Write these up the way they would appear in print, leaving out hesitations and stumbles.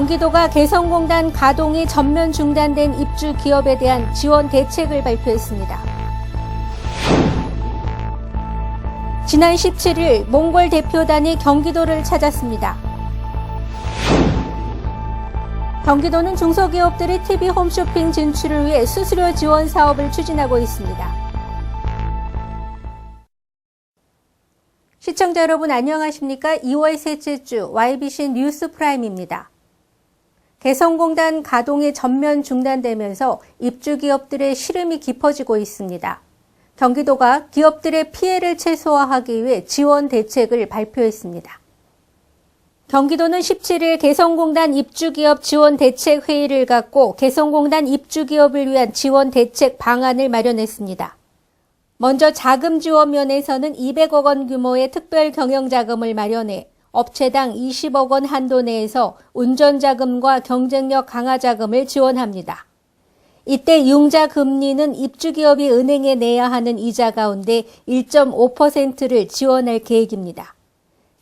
경기도가 개성공단 가동이 전면 중단된 입주 기업에 대한 지원 대책을 발표했습니다. 지난 17일 몽골 대표단이 경기도를 찾았습니다. 경기도는 중소기업들의 TV 홈쇼핑 진출을 위해 수수료 지원 사업을 추진하고 있습니다. 시청자 여러분 안녕하십니까? 2월 셋째 주 YBC 뉴스 프라임입니다. 개성공단 가동이 전면 중단되면서 입주기업들의 시름이 깊어지고 있습니다. 경기도가 기업들의 피해를 최소화하기 위해 지원 대책을 발표했습니다. 경기도는 17일 개성공단 입주기업 지원 대책 회의를 갖고 개성공단 입주기업을 위한 지원 대책 방안을 마련했습니다. 먼저 자금 지원 면에서는 200억 원 규모의 특별 경영자금을 마련해 업체당 20억 원 한도 내에서 운전자금과 경쟁력 강화 자금을 지원합니다. 이때 융자 금리는 입주기업이 은행에 내야 하는 이자 가운데 1.5%를 지원할 계획입니다.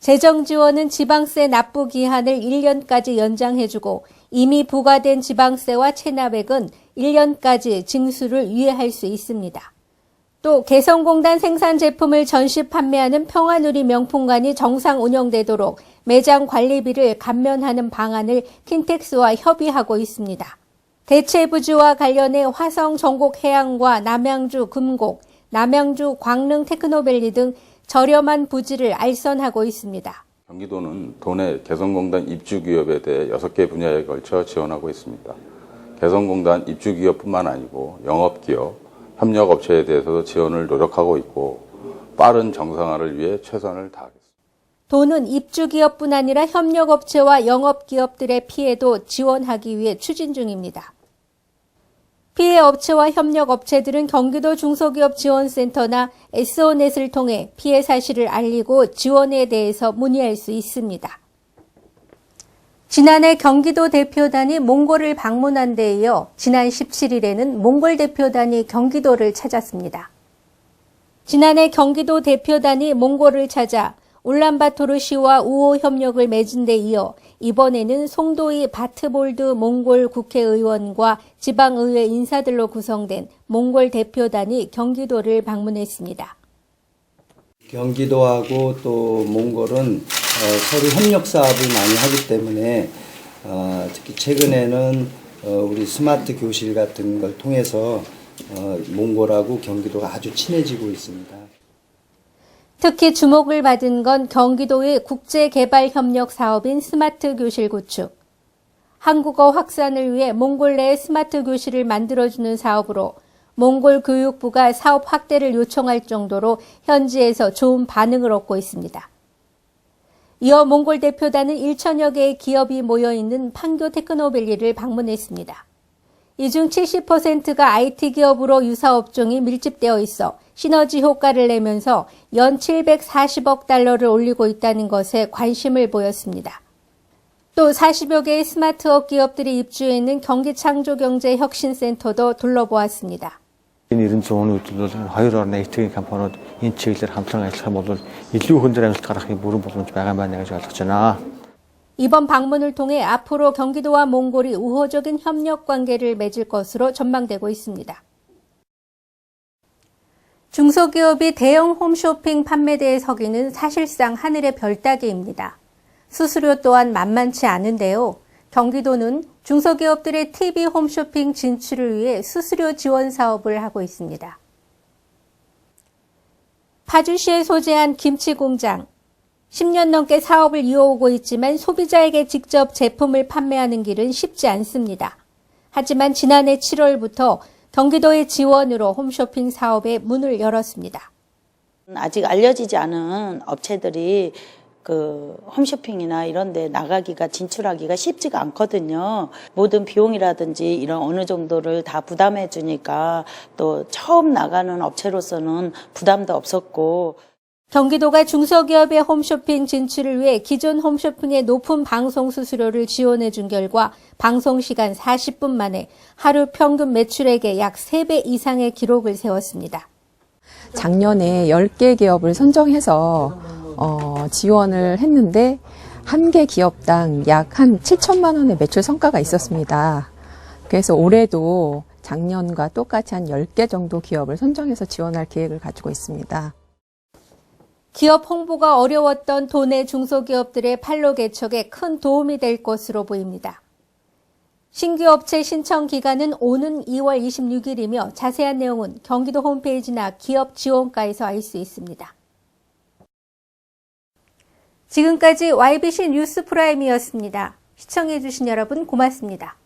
재정 지원은 지방세 납부 기한을 1년까지 연장해주고 이미 부과된 지방세와 체납액은 1년까지 징수를 유예할 수 있습니다. 또 개성공단 생산 제품을 전시 판매하는 평화누리 명품관이 정상 운영되도록 매장 관리비를 감면하는 방안을 킨텍스와 협의하고 있습니다. 대체부지와 관련해 화성 전곡해양과 남양주 금곡, 남양주 광릉 테크노밸리 등 저렴한 부지를 알선하고 있습니다. 경기도는 도내 개성공단 입주기업에 대해 6개 분야에 걸쳐 지원하고 있습니다. 개성공단 입주기업뿐만 아니고 영업기업, 협력업체에 대해서도 지원을 노력하고 있고 빠른 정상화를 위해 최선을 다하겠습니다. 도는 입주기업뿐 아니라 협력업체와 영업기업들의 피해도 지원하기 위해 추진 중입니다. 피해업체와 협력업체들은 경기도 중소기업지원센터나 SONet을 통해 피해 사실을 알리고 지원에 대해서 문의할 수 있습니다. 지난해 경기도 대표단이 몽골을 방문한 데 이어 지난 17일에는 몽골 대표단이 경기도를 찾았습니다. 지난해 경기도 대표단이 몽골을 찾아 울란바토르시와 우호 협력을 맺은 데 이어 이번에는 송도이 바트볼드 몽골 국회의원과 지방의회 인사들로 구성된 몽골 대표단이 경기도를 방문했습니다. 경기도하고 또 몽골은 서로 협력 사업을 많이 하기 때문에 특히 최근에는 우리 스마트 교실 같은 걸 통해서 몽골하고 경기도가 아주 친해지고 있습니다. 특히 주목을 받은 건 경기도의 국제개발협력 사업인 스마트 교실 구축. 한국어 확산을 위해 몽골 내에 스마트 교실을 만들어주는 사업으로 몽골 교육부가 사업 확대를 요청할 정도로 현지에서 좋은 반응을 얻고 있습니다. 이어 몽골 대표단은 1천여 개의 기업이 모여있는 판교 테크노밸리를 방문했습니다. 이 중 70%가 IT 기업으로 유사업종이 밀집되어 있어 시너지 효과를 내면서 연 740억 달러를 올리고 있다는 것에 관심을 보였습니다. 또 40여 개의 스마트업 기업들이 입주해 있는 경기창조경제혁신센터도 둘러보았습니다. Нэрэн зүүн үед бол хоёр орны IT компаниуд энэ чиглэлээр хамтран ажиллах бол илүү өндөр амжилт гаргахын бүрэн боломж байгаа юм байна гэж ойлгож байна. 이번 방문을 통해 앞으로 경기도와 몽골이 우호적인 협력 관계를 맺을 것으로 전망되고 있습니다. 중소기업이 대형 홈쇼핑 판매대에 서기는 사실상 하늘의 별 따기입니다. 수수료 또한 만만치 않은데요. 경기도는 중소기업들의 TV 홈쇼핑 진출을 위해 수수료 지원 사업을 하고 있습니다. 파주시에 소재한 김치공장. 10년 넘게 사업을 이어오고 있지만 소비자에게 직접 제품을 판매하는 길은 쉽지 않습니다. 하지만 지난해 7월부터 경기도의 지원으로 홈쇼핑 사업에 문을 열었습니다. 아직 알려지지 않은 업체들이 홈쇼핑이나 이런 데 나가기가 진출하기가 쉽지가 않거든요. 모든 비용이라든지 이런 어느 정도를 다 부담해 주니까 또 처음 나가는 업체로서는 부담도 없었고 경기도가 중소기업의 홈쇼핑 진출을 위해 기존 홈쇼핑의 높은 방송 수수료를 지원해 준 결과 방송 시간 40분 만에 하루 평균 매출액의 약 3배 이상의 기록을 세웠습니다. 작년에 10개 기업을 선정해서 지원을 했는데 한 개 기업당 약 한 7천만 원의 매출 성과가 있었습니다. 그래서 올해도 작년과 똑같이 한 10개 정도 기업을 선정해서 지원할 계획을 가지고 있습니다. 기업 홍보가 어려웠던 도내 중소기업들의 판로 개척에 큰 도움이 될 것으로 보입니다. 신규 업체 신청 기간은 오는 2월 26일이며 자세한 내용은 경기도 홈페이지나 기업 지원과에서 알 수 있습니다. 지금까지 YBC 뉴스 프라임이었습니다. 시청해주신 여러분 고맙습니다.